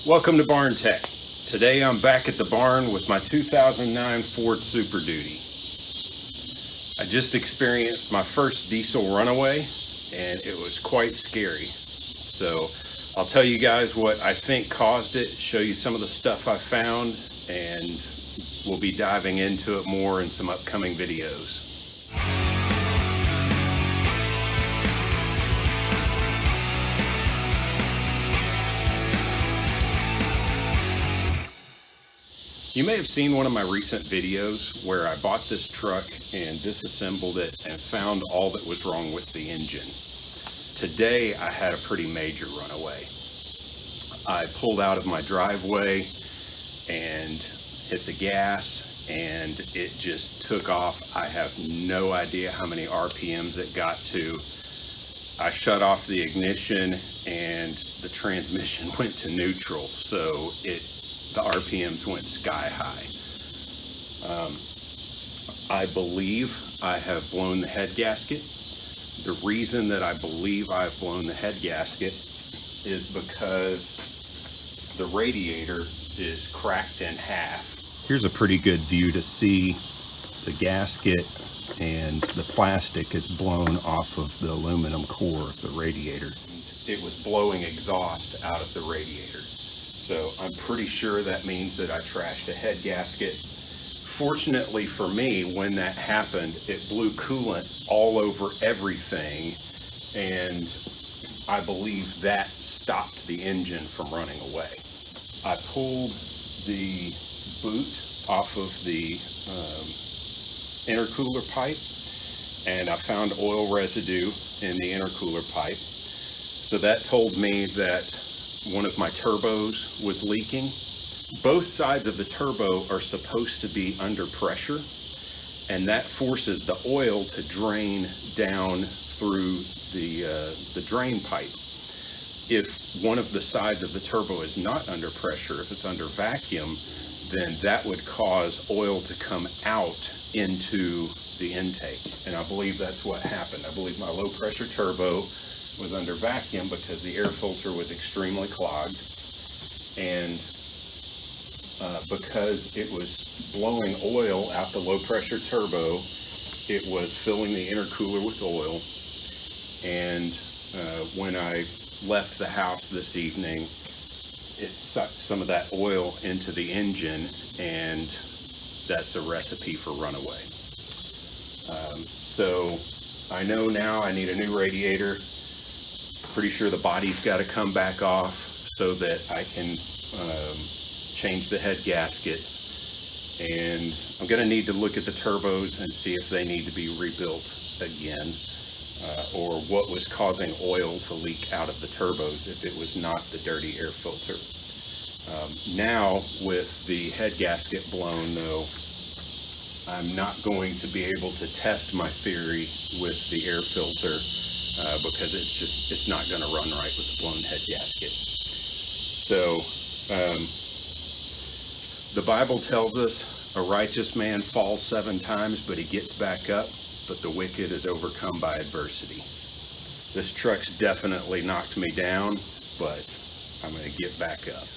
Welcome to Barn Tech. Today I'm back at the barn with my 2009 Ford Super Duty. I just experienced my first diesel Runaway and it was quite scary. So I'll tell you guys what I think caused it, show you some of the stuff I found, and we'll be diving into it more in some upcoming videos. You may have seen one of my recent videos where I bought this truck and disassembled it and found all that was wrong with the engine. Today I had a pretty major runaway. I pulled out of my driveway and hit the gas and it just took off. I have no idea how many RPMs it got to. I shut off the ignition and the transmission went to neutral, so the RPMs went sky high. I believe I have blown the head gasket. The reason that I believe I've blown the head gasket is because the radiator is cracked in half. Here's a pretty good view to see the gasket, and the plastic is blown off of the aluminum core of the radiator. It was blowing exhaust out of the radiator. So I'm pretty sure that means that I trashed a head gasket. Fortunately for me, when that happened, it blew coolant all over everything, and I believe that stopped the engine from running away. I pulled the boot off of the intercooler pipe, and I found oil residue in the intercooler pipe. So that told me that one of my turbos was leaking. Both sides of the turbo are supposed to be under pressure, and that forces the oil to drain down through the drain pipe. If one of the sides of the turbo is not under pressure, if it's under vacuum, then that would cause oil to come out into the intake. And I believe that's what happened. I believe my low pressure turbo was under vacuum because the air filter was extremely clogged, and because it was blowing oil out the low pressure turbo, it was filling the intercooler with oil. And when I left the house this evening, it sucked some of that oil into the engine, and that's a recipe for Runaway. So I know now I need a new radiator. Pretty sure the body's got to come back off so that I can change the head gaskets, and I'm going to need to look at the turbos and see if they need to be rebuilt again, or what was causing oil to leak out of the turbos if it was not the dirty air filter. Now with the head gasket blown though, I'm not going to be able to test my theory with the air filter because it's not going to run right with the blown head gasket. So the Bible tells us a righteous man falls 7 times, but he gets back up, but the wicked is overcome by adversity. This truck's definitely knocked me down, but I'm going to get back up.